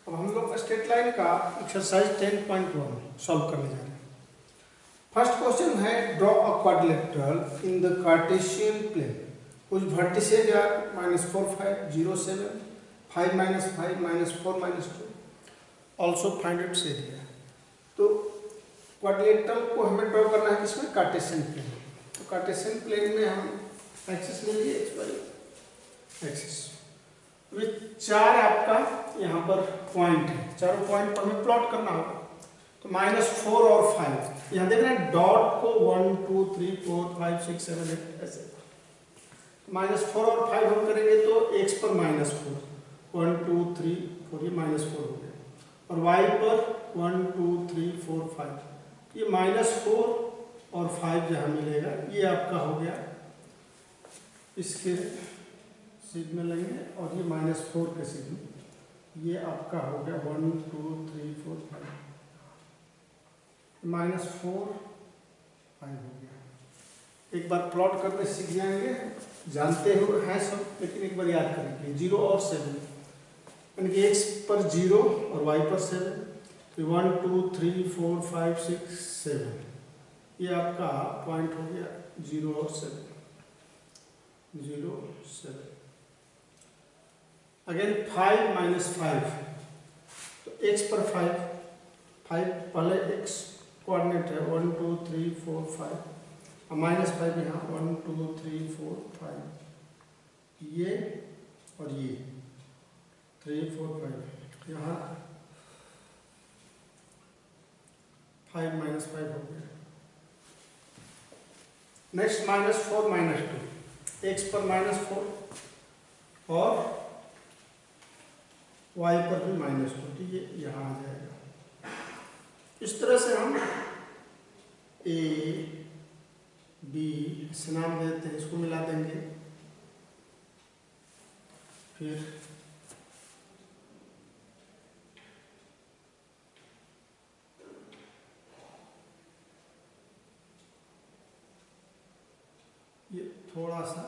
अब हम लोग स्ट्रेट लाइन का एक्सरसाइज 10.1 सॉल्व करने जा रहे हैं। फर्स्ट क्वेश्चन है draw a quadrilateral in the Cartesian plane कुछ vertices are -4 5 0 7 5 -5 -4 -2 also find its area. तो क्वाड्रिलेटरल को हमें ड्रॉ करना है किसमें, कार्टेशियन प्लेन। तो कार्टेशियन प्लेन में हम एक्सिस ले लिए एक्स वाई एक्सिस विथ 4 आपका यहाँ पर पॉइंट है, चारों पॉइंट पर हमें प्लॉट करना होगा। तो -4 और 5 यहाँ देख रहे हैं डॉट को 1 2 3 4 5 6 7 8 ऐसे। -4 और 5 हम करेंगे तो x पर -4 1 2 3 4 ये -4 हो गया और y पर 1 2 3 4 5 ये -4 और 5 जहाँ मिलेगा ये आपका हो गया, इसके सीध में लेंगे और ये -4 के सीध में ये आपका हो गया 1 2 3 4 5 -4 5 हो गया। एक बार प्लॉट करने सीख जाएंगे, जानते हो हैं सब, लेकिन एक बार याद करेंगे 0 और 7 यानी कि x पर 0 और y पर 7 तो 1 2 3 4 5 6 7 ये आपका पॉइंट हो गया 0 और 7 0 7। अगेन 5 -5 तो x पर 5 पहले x कोऑर्डिनेट है 1 2 3 4 5 और -5 यहाँ 1 2 3 4 5 ये और ये 3 4 5 यहाँ 5 -5 हो गया। नेक्स्ट -4 -2 x पर -4 और y पर भी -2 तो ये यहाँ आ जाएगा। इस तरह से हम a b से नाम देते हैं, इसको मिला देंगे। फिर ये थोड़ा सा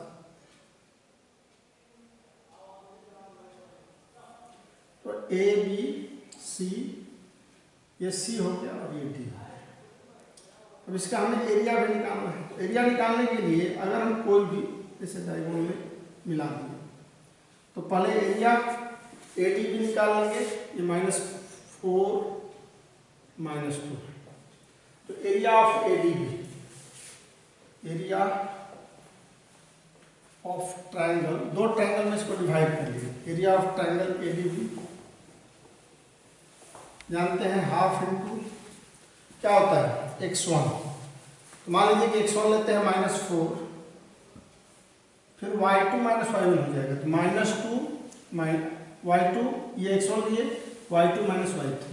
तो a b c ये c हो गया और ये d। अब इसका हमें एरिया भी निकालना है। एरिया निकालने के लिए अगर हम कोई भी जैसे डायगोनल में मिला दिए तो पहले एरिया ए डी भी निकाल लेंगे। ये -4 -2 तो area of A D B, area of triangle, दो ट्रायंगल में इसको डिवाइड कर लिए। Area of triangle A D B जानते हैं हाफ इंटू क्या होता है x1। तो मान लीजिए कि x1 लेते हैं -4 फिर y2 -y1 हो जाएगा तो -2 y2 ये x1 लिए y2 -y3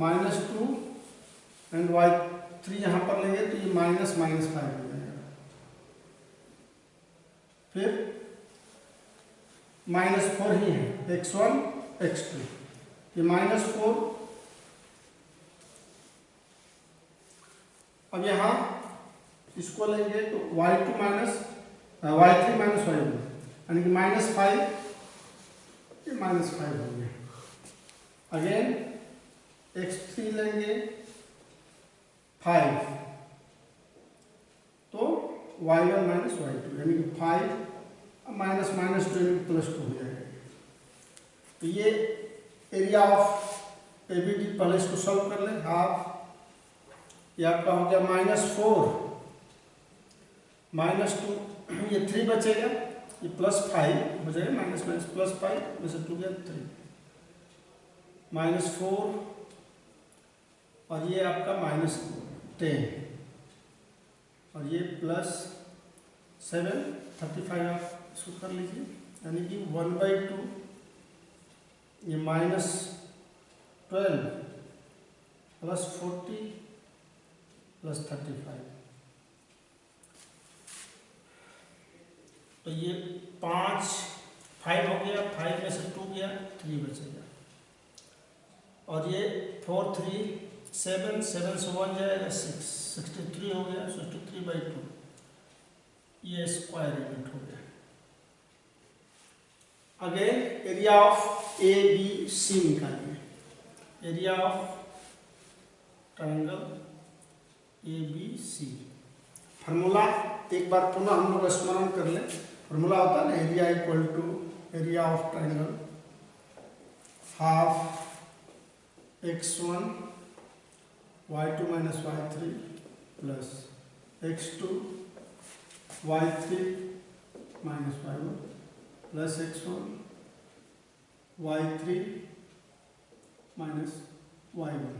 -2 एंड y3 यहाँ पर लेंगे तो ये -5 हो जाएगा। फिर -4 ही है x1 x2 ये -4। अब यहाँ इसको लेंगे तो y2 y3 -y1 यानी कि -5 ये -5 हो गया। अगेन x3 लेंगे 5 तो y1 -y2 यानी कि 5 -2 +2 हो जाएगा। तो ये area of A B D, पहले इसको सॉल्व कर लें। हाफ ये आपका हो गया -4 -2 ये 3 बचेगा, ये +5 हो जाएगा +5 में से 2 गया 3 -4 और ये आपका -10 और ये +7 35 आप इसको कर लीजिए यानी कि 1/2 ये -12 +40 +35 तो ये 5 हो गया, 5 में से 2 गया 3 बचेगा और ये 4 3 7 7 से 1 जाएगा 6 63 हो गया 63/2 ये स्क्वायर यूनिट हो गया। Again area of A B C निकालिए, area of triangle A B C. Formula एक बार पुनः हम लोग स्मरण कर लें। फार्मूला होता है ना, area equal to area of triangle half x1 y2 minus y3 plus x2 y3 minus y1 plus x1 y3 minus y1।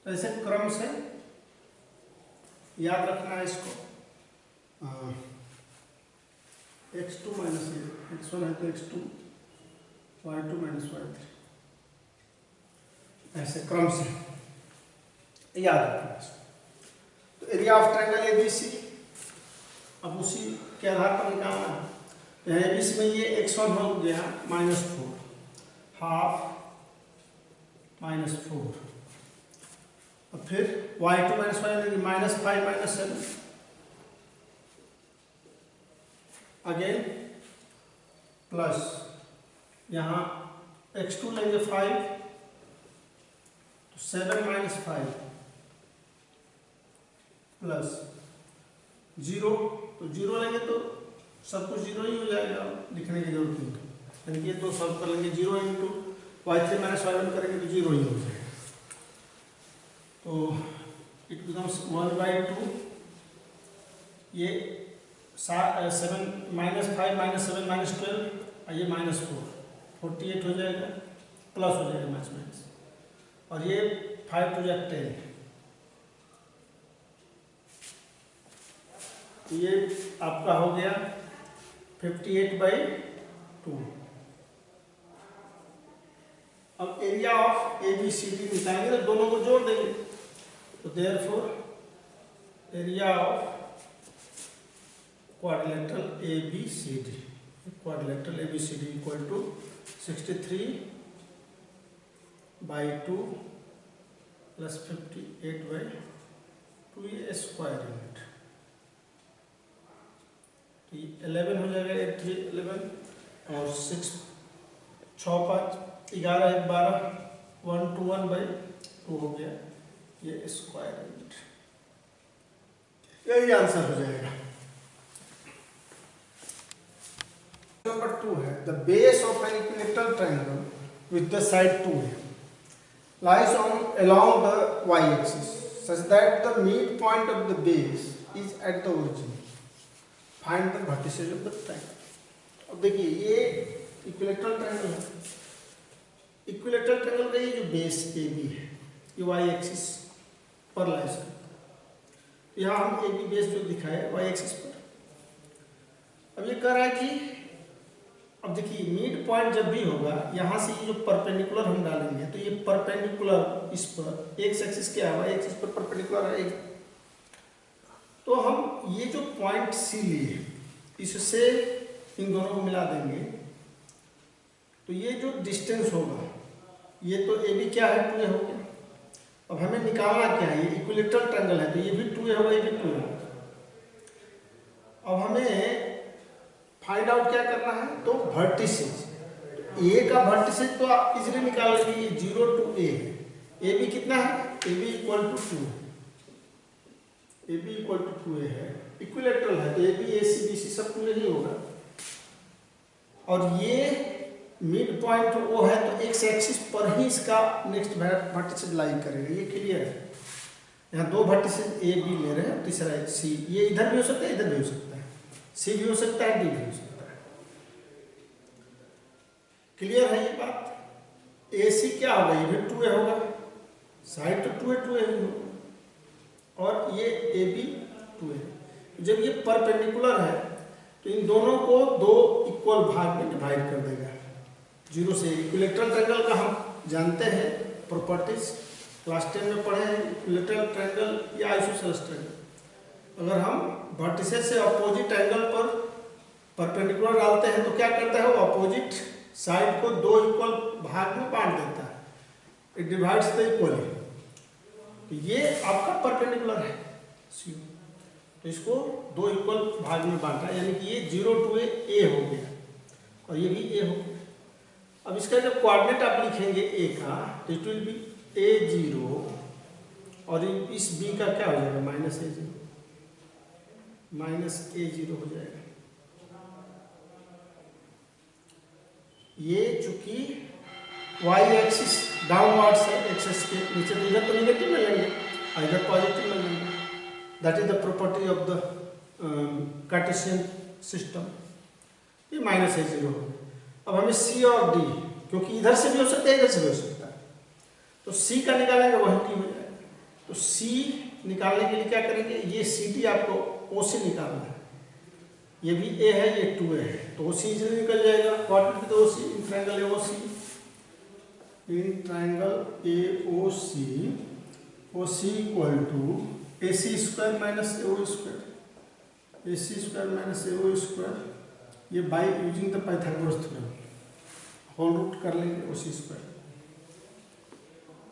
ऐसे क्रम से याद रखना है इसको। x2 माइनस x1 है तो x2 y2 माइनस y3, ऐसे क्रम से याद रखना है। तो area of triangle A B C अब उसी के आधार पर निकालना है। यहाँ ए बी सी में ये x1 हो गया -4, हाफ -4, और फिर y2 minus y -5 -7, again plus यहाँ x2 लेंगे 5 तो 7 -5 प्लस 0, तो 0 लेंगे तो सब कुछ 0 ही हो जाएगा, लिखने की जरूरत नहीं। यानी कि ये दो सॉल्व कर लेंगे, 0 इंटू y3 माइनस y1 करेंगे तो 0 ही हो जाएगा। तो इट बिकम्स 1/2, ये 7 -5 -7 -12 और ये -4, 48 हो जाएगा, प्लस हो जाएगा माइनस, और ये 5 to 10, ये आपका हो गया 58/2। अब area of A B C D निकालेंगे तो दोनों को जोड़ देंगे, तो therefore area of quadrilateral A B C D, quadrilateral A B C D equal to 63/2 plus 58/2, ये स्क्वायर यूनिट, 11 हो जाएगा, 8 3 11 और 6 6 5 11 1 12, 1/2 हो गया, ये स्क्वायर यूनिट, यही आंसर हो जाएगा। नंबर 2 है, the base of an equilateral triangle with the side 2 lies on along the y-axis such that the midpoint of the base is at the origin. Find the vertices of the triangle. अब देखिए ये equilateral triangle है, equilateral triangle का ये जो base A B है ये y-axis पर लाइज करता है। यहाँ हम ए बी बेस जो दिखाए y-axis पर। अब ये कह रहा है कि अब देखिए मिड पॉइंट जब भी होगा यहाँ से ये जो परपेंडिकुलर हम डालेंगे तो ये परपेंडिकुलर इस पर एक्स एक्सिस क्या है, एक्सिस पर परपेंडिकुलर है, तो हम ये जो पॉइंट सी लिए इससे इन दोनों को मिला देंगे तो ये जो डिस्टेंस होगा ये तो ए बी क्या है 2a हो गया। अब हमें निकालना क्या है, ये इक्विलैटरल ट्रायंगल है तो ये भी 2a होगा, ये भी 2a होगा। अब हमें फाइंड आउट क्या करना है, तो वर्टिसेस, ए का वर्टिसेस तो आप इजीली निकाल लेंगे, ये 0 to a है, ए बी कितना है, A B equal to 2, A B equal to 2a है, इक्विलैटरल है तो A B A C B C सब 2a ही होगा। और ये मिड पॉइंट वो है तो एक्स एक्सिस पर ही इसका नेक्स्ट वर्टिसेस लाई करेगा, ये क्लियर है। यहाँ दो वर्टिसेस ए बी ले रहे हैं, तीसरा सी, ये इधर भी हो सकता है इधर भी हो सकता है, सी भी हो सकता है डी भी हो सकता है। क्लियर है ये बात। ए सी क्या होगा, ये भी 2a होगा, साइड तो 2a ही होगा, और ये ए बी 2a। जब ये परपेंडिकुलर है तो इन दोनों को दो इक्वल भाग में डिवाइड कर देगा 0 से। इक्विलैटरल ट्रायंगल का हम जानते हैं प्रॉपर्टीज, क्लास 10 में पढ़े हैं, इक्विलैटरल ट्रायंगल या आइसोसेलेस ट्रायंगल। अगर हम वर्टिसेस से अपोजिट एंगल पर परपेंडिकुलर डालते हैं तो क्या करता है, वो अपोजिट साइड को दो इक्वल भाग में बांट देता है, इट डिवाइड्स द इक्वली। तो ये आपका परपेंडिकुलर है सी, तो इसको दो इक्वल भाग में बांटा, यानी कि ये 0 to a हो गया, और ये भी ए हो गया। अब इसका जब कोऑर्डिनेट आप लिखेंगे ए का तो इट विल बी A0 और इस बी का क्या हो जाएगा -A0 हो जाएगा। ये चूंकि y एक्सिस डाउनवर्ड्स है एक्सिस के नीचे, तो इधर तो निगेटिव में लेंगे और इधर पॉजिटिव में लेंगे। That is the property of the Cartesian system. ये -A0 हो गया। अब हमें C और D, क्योंकि इधर से भी हो सकता है इधर से भी हो सकता है, तो C का निकालेंगे वही D हो जाएगा। तो C निकालने के लिए क्या करेंगे, ये CD आपको O से निकालना है, ये भी A है ये 2A है, तो OC इजीली निकल जाएगा। Quadrant with OC in triangle AOC, in triangle AOC OC equal to AC square minus AO square, AC square minus AO square, ये by using the Pythagoras theorem whole root कर लेंगे OC square.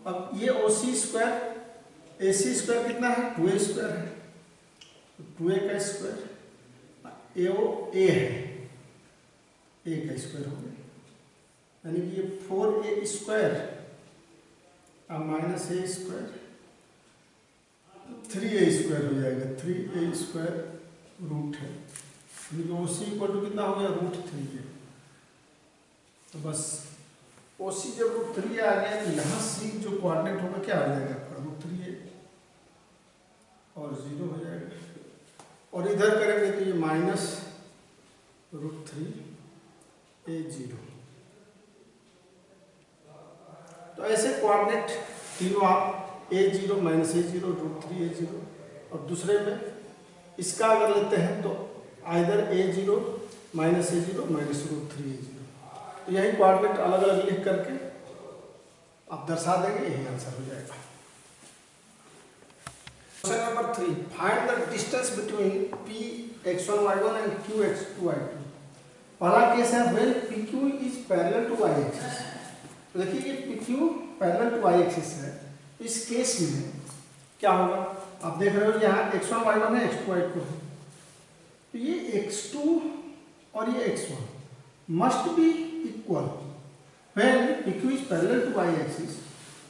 अब ये OC square AC square कितना है 2A square है, तो 2A का स्क्वायर, AO A है, A का स्क्वायर हो गया, यानी कि ये 4A स्क्वायर अब minus A square 3A square हो जाएगा, 3A स्क्वायर रूट है, OC इक्वल टू कितना हो गया √3A। तो बस OC जब √3A आ गया तो यहाँ C जो कोऑर्डिनेट होगा क्या हो जाएगा आपका √3A और 0 हो जाएगा, और इधर करेंगे तो ये -√3A0। तो ऐसे कोऑर्डिनेट तीनों आप A0 -A0 √3A0, और दूसरे में इसका अगर लेते हैं तो आइदर A0 -A0 -√3A0। तो यही कोऑर्डिनेट अलग अलग लिख करके आप दर्शा देंगे, यही आंसर हो जाएगा। Question number 3, find the distance between Px1y1 and Qx2y2। पहला केस है when PQ is parallel to y axis. तो देखिए ये PQ parallel to y axis है, इस केस में क्या होगा, आप देख रहे हो यहाँ x1y1 है x2y2 है, तो ये x2 और ये x1 must be equal when PQ is parallel to y axis.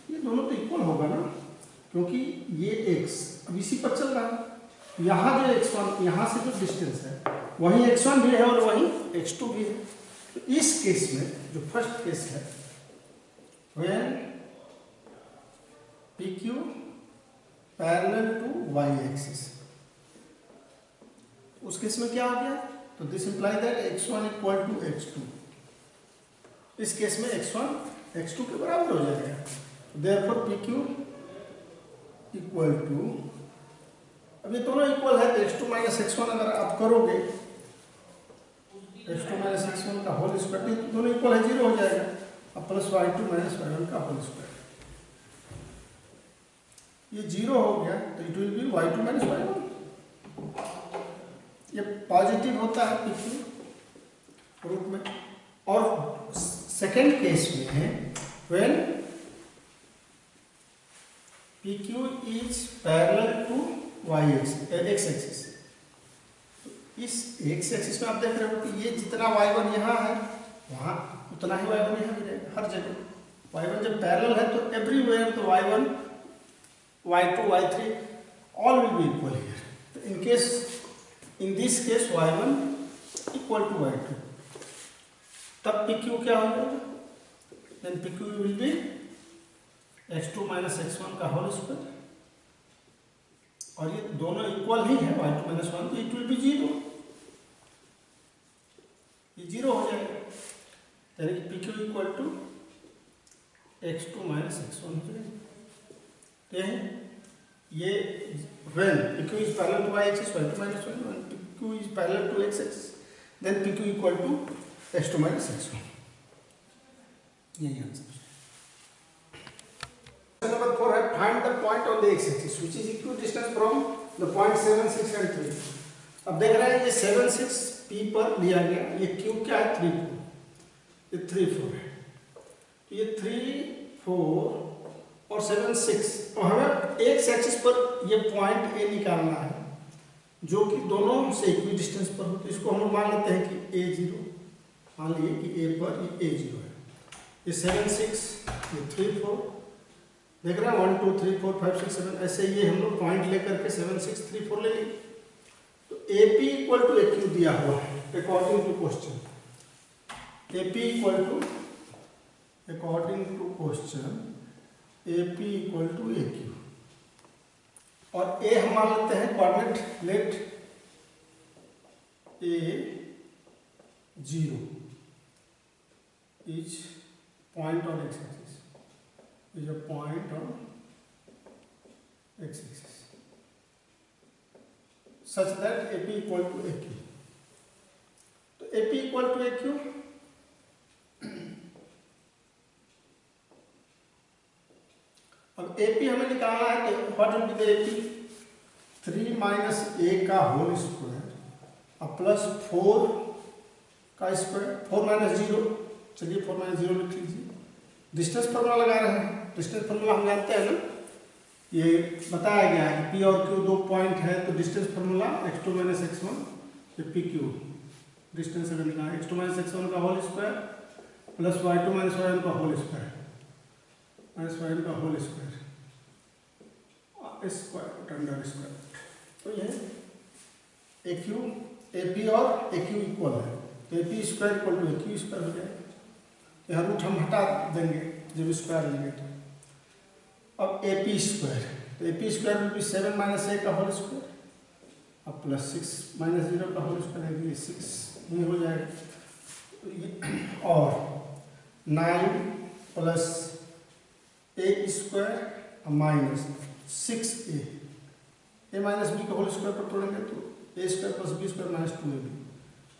ये दोनों तो इक्वल होगा ना, क्योंकि ये x अब इसी पर चल रहा है, यहाँ जो x1 यहाँ से जो डिस्टेंस है वही x1 भी है और वही x2 भी है। तो इस केस में जो फर्स्ट केस है when PQ parallel to y axis, उस केस में क्या हो गया, तो this imply that x1 equal to x2। इस केस में x1 x2 के बराबर हो जाएगा, देयरफॉर PQ इक्वल टू, अब ये दोनों इक्वल है तो x2 माइनस x1 अगर आप करोगे x2 माइनस x1 का होल स्क्वायर, तो दोनों इक्वल है 0 हो जाएगा, अब प्लस y2 माइनस y1 का होल स्क्वायर, ये 0 हो गया तो it will be y2 minus y1। ये पॉजिटिव होता है PQ रूट में। और सेकेंड केस में है when PQ is parallel to y axis, x axis. इस x एक्सिस में आप देख रहे हो कि ये जितना y1 यहाँ है वहाँ उतना ही y1 यहाँ भी रहेगा, हर जगह y1 जब पैरेलल है तो एवरीवेयर तो y1 y2 y3 all will be equal here। तो in this case y1 equal to y2, तब PQ क्या हो जाएगा, then PQ will be x2 minus x1 का होल स्क्वायर, और ये दोनों इक्वल ही है y2 minus 1, तो इट विल बी 0, ये 0 हो जाएगा, यानी कि PQ equal to x2 minus x1 हो जाएगा। तो ये when PQ is parallel to y axis y2 minus 1, when PQ is parallel to x axis then PQ equal to x2 minus x1, यही आंसर। Question number 4 है find the point on the x axis which is equidistant from the point 7, 6 and 3। अब देख रहे हैं ये 7, 6 P पर दिया गया, ये Q क्या है 3, 4, ये 3, 4 है, तो ये 3, 4 और 7, 6, तो हमें एक्स एक्सिस पर ये पॉइंट ए निकालना है जो कि दोनों से इक्वी डिस्टेंस पर हो, तो इसको हम लोग मान लेते हैं कि A0 मान लीजिए कि ए पर ये A0 है, ये 7 6, ये 3 4, देख रहे हैं 1 2 3 4 5 6 7, ऐसे ये हम लोग पॉइंट लेकर के 7 6 3 4 ले लिए। तो AP इक्वल टू AQ दिया हुआ है according to question. AP equal to, according to question AP equal to AQ, और A हम मान लेते हैं coordinate, let A0 is point on x-axis, is a point on x-axis such that AP equal to AQ. तो AP equal to AQ, अब AP हमें निकालना है, तो what will be the AP? 3 minus A का होल स्क्वायर अब plus 4 का square, 4 minus 0, चलिए 4 माइनस 0 लिख लीजिए। डिस्टेंस फार्मूला लगा रहे हैं, डिस्टेंस फार्मूला हम जानते हैं ना, ये बताया गया है P और Q दो पॉइंट है, तो distance formula x2 minus x1, ये PQ डिस्टेंस अगर निकाला x2 माइनस x1 का whole square plus y2 minus y1 का होल स्क्वायर माइनस y1 का होल स्क्वायर अंडर स्क्वायर। तो ये AQ, AP और AQ इक्वल है, तो AP square equal to AQ square हो जाएगा। यह रूट हम हटा देंगे जब स्क्वायर लेंगे तो। अब AP स्क्वायर, तो AP square will be 7 minus A का होल स्क्वायर अब प्लस 6 माइनस 0 का होल स्क्वायर, ये 6 में हो जाएगा। और 9 plus A square minus 6A, A minus B का होल स्क्वायर पर तोड़ेंगे तो A square plus B square minus 2AB,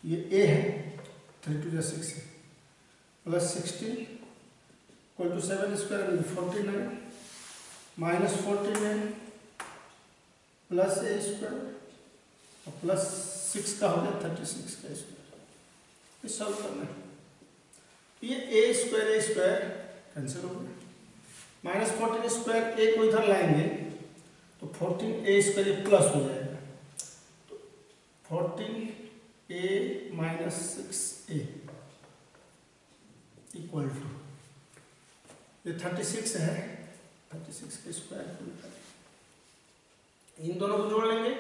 ये A है, 3 2 6 है, plus 16 equal to 7 square 49 minus 49 plus A square और प्लस 6 का हो गया 36 का स्क्वायर। ये सॉल्व करना है, ये A स्क्वायर कैंसिल हो गया, माइनस 14 स्क्वायर A को इधर लाएंगे तो 14A स्क्वायर प्लस हो जाएगा, तो 14A minus 6A equal to, ये 36 है, 36 के स्क्वायर, इन दोनों को जोड़ लेंगे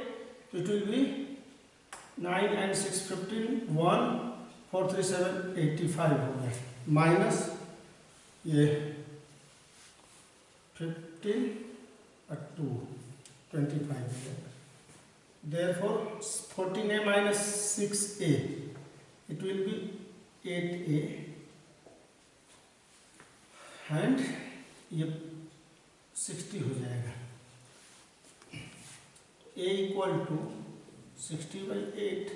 तो इट विल बी 9 and 6 15, 1 4 3 7 85 हो गया, माइनस ये 15 और 2 25 हो जाएगा। Therefore 14A minus 6A, it will be 8A and ये 60 हो जाएगा। A इक्वल टू 60/8,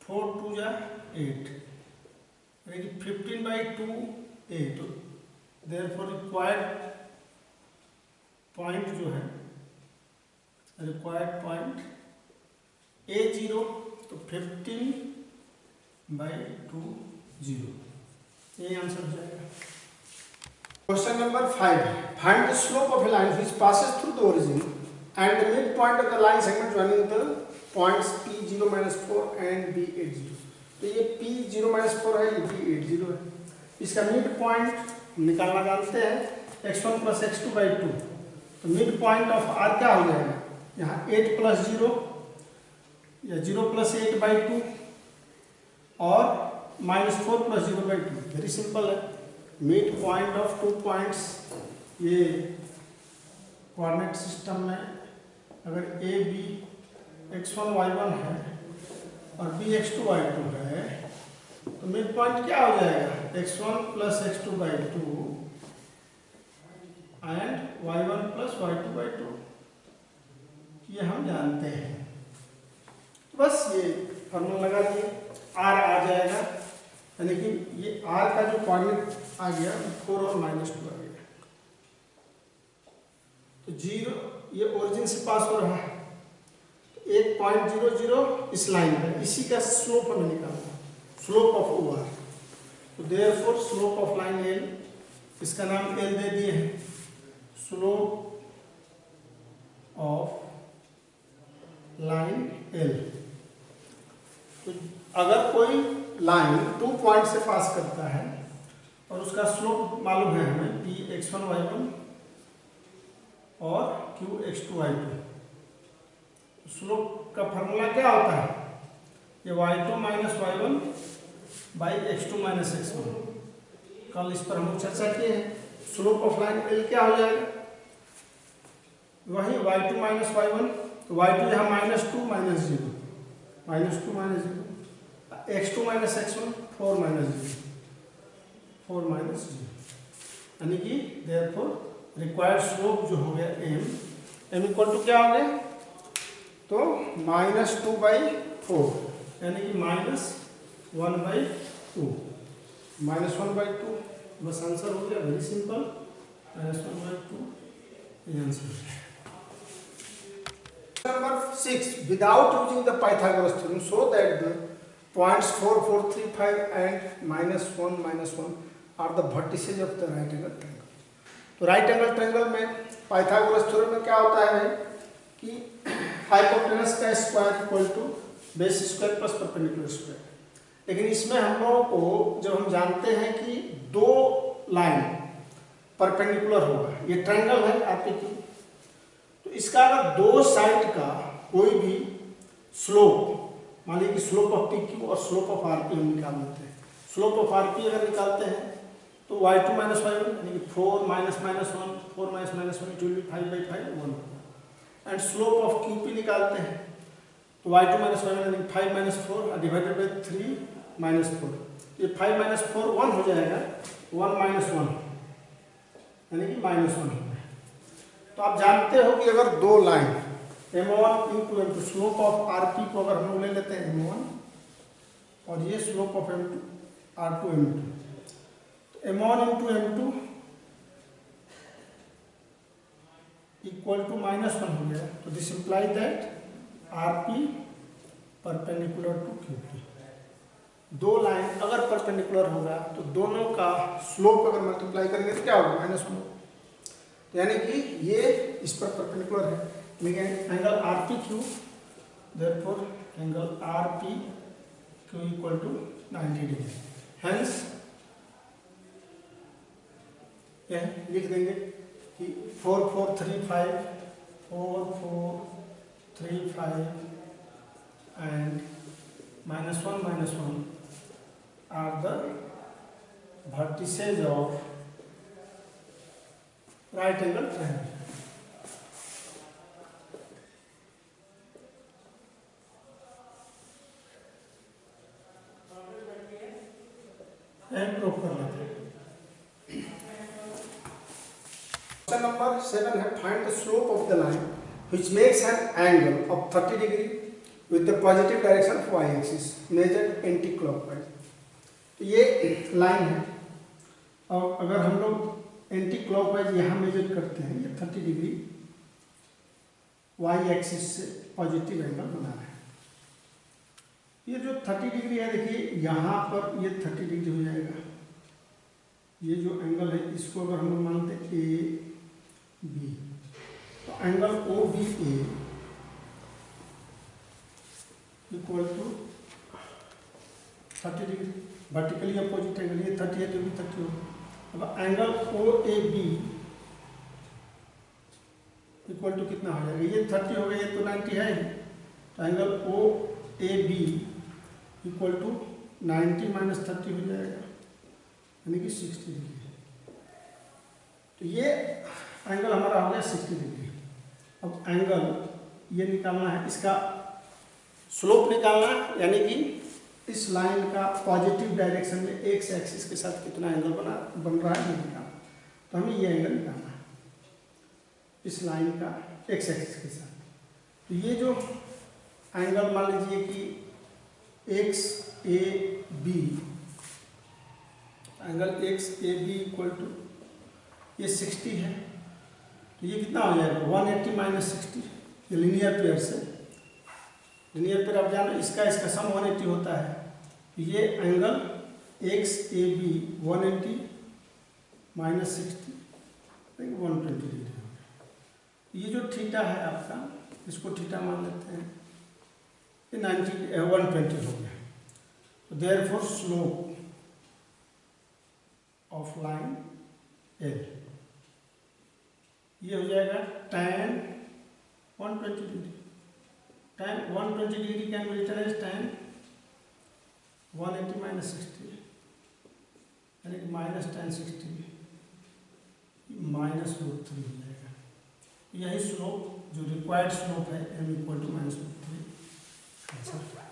4 2 जा 8, यानी कि 15/2A, तो therefore रिक्वायर्ड पॉइंट जो है, रिक्वायर्ड पॉइंट A0 तो 15/2 0, ये आंसर हो जाएगा। Question number 5, find the slope of A line which passes through the origin and the midpoint of the line segment joining the points P0-4 and B80। तो ये P0-4 है, ये B80 है। इसका मिड पॉइंट निकालना जानते हैं, x1 प्लस x2/2, तो मिड पॉइंट ऑफ R क्या हो जाएगा, यहाँ 8 प्लस 0 या 0 प्लस 8/2 और -4 प्लस 0/2, वेरी सिंपल है। Mid point of two points, ये कोऑर्डिनेट सिस्टम में अगर A B x1 y1 है और B x2 y2 है, तो मिड पॉइंट क्या हो जाएगा, x1 plus x2/2 and y1 plus y2/2, ये हम जानते हैं। बस ये फॉर्मूला लगा दिए, R आ जाएगा, यानी कि ये R का जो कोऑर्डिनेट आ गया 4 और -2 आ गया, तो 0 ये ओरिजिन से पास हो रहा है, 8.00 इस लाइन पर, इसी का स्लोप हमें निकालना, स्लोप ऑफ OR, तो therefore slope of line L, इसका नाम L दे दिए हैं, स्लोप ऑफ लाइन L। तो अगर कोई लाइन 2 पॉइंट से पास करता है और उसका स्लोप मालूम है हमें पी x1 y1 और q x2 y2। स्लोप का फॉर्मूला क्या होता है, ये y2 minus y1 by x2 minus x1। कल इस पर हम चर्चा किए हैं। स्लोप ऑफ लाइन L क्या हो जाएगा, वही y2 माइनस y1, तो y2 यहाँ -2 minus 0, -2 minus 0, x2 minus x1 4 minus 0, 4 minus 0, यानी कि देयरफॉर रिक्वायर्ड स्लोप जो हो गया m इक्वल टू क्या हो गया, तो -2/4, यानी कि -1/2, -1/2, बस आंसर हो गया, वेरी सिंपल, -1/2 ये आंसर है। Number 6, without using the Pythagoras theorem, show that the points 4, 4, 3, 5 and -1, -1 are the vertices of the right angle triangle। तो राइट एंगल ट्रायंगल में पाइथागोरस थ्योरम में क्या होता है कि हाइपोटेनस का square equal to base square plus perpendicular square. लेकिन इसमें हम लोगों को जब हम जानते हैं कि दो लाइन परपेंडिकुलर होगा, ये ट्रायंगल है आपके की, तो इसका अगर दो साइड का कोई भी स्लोप, मान लीजिए कि स्लोप ऑफ पी क्यू और स्लोप ऑफ आर पी हम निकाल लेते हैं। स्लोप ऑफ आर पी अगर निकालते हैं तो y2 माइनस y1 यानी कि 4 minus -1, 4 minus -1 it will be 5/5 1, and slope of Q P निकालते हैं तो y2 माइनस y1 यानी 5 माइनस 4 डिवाइडेड बाई 3 माइनस 4, ये 5 माइनस 4 1 हो जाएगा, 1 माइनस 1 यानी कि -1 हो गया। तो आप जानते हो कि अगर दो line m1 into m2, slope of rp को अगर हम ले लेते हैं m1 और ये slope of m2 r2 m2, तो m1 into m2 equal to -1 हो गया। तो this imply that rp perpendicular to qp। दो लाइन अगर परपेंडिकुलर होगा तो दोनों का स्लोप अगर मल्टीप्लाई करेंगे तो क्या होगा, -1, यानी कि ये इस पर परपेंडिकुलर है, लेकिन angle RPQ, therefore angle RPQ equal to 90 degree. Hence यह लिख देंगे कि 4 4 3 5 4 4 3 5 and -1 are the vertices of right angle triangle। Prove कर लेते हैं। क्वेश्चन नंबर 7 है, find the slope of the line which makes an angle of 30 degree with the positive direction of y axis measured anti clockwise। तो ये line है और अगर हम लोग एंटी क्लॉकवाइज यहाँ मेजर करते हैं, ये 30 डिग्री वाई एक्सिस से पॉजिटिव एंगल बना रहे हैं। ये जो 30 डिग्री है, देखिए यहाँ पर ये 30 डिग्री हो जाएगा। ये जो एंगल है इसको अगर हम लोग मानते हैं ए बी, तो angle O B A equal to 30 degree, vertically opposite angle, ये 30 है तो भी 30 होगा। अब angle O A B equal to कितना हो जाएगा, ये 30 हो गया, ये तो 90 है ही, तो angle O A B equal to 90 minus 30 हो जाएगा, यानी कि 60 डिग्री। तो ये एंगल हमारा हो गया 60 डिग्री। अब एंगल ये निकालना है, इसका स्लोप निकालना है, यानी कि इस लाइन का पॉजिटिव डायरेक्शन में एक्स एक्सिस के साथ कितना एंगल बन रहा है निकालना। तो हमें ये एंगल निकालना है इस लाइन का एक्स एक्सिस के साथ। तो ये जो एंगल मान लीजिए कि X A B, angle X A B equal to ये 60 है, तो ये कितना हो जाएगा 180 माइनस 60, ये लीनियर पेयर से, लीनियर पेयर आप जानो इसका सम 180 होता है। तो ये angle X A B 180 minus 60 120 degree हो गया। ये जो थीटा है आपका, इसको थीटा मान लेते हैं, ये 120 हो गया। Therefore slope of line L ये हो जाएगा tan 120 degree. tan 120 degree can be written as tan 180 minus 60 यानी कि माइनस tan 60 माइनस √3 हो जाएगा। यही स्लोप जो रिक्वायर्ड स्लोप है m equal to minus √3 answer.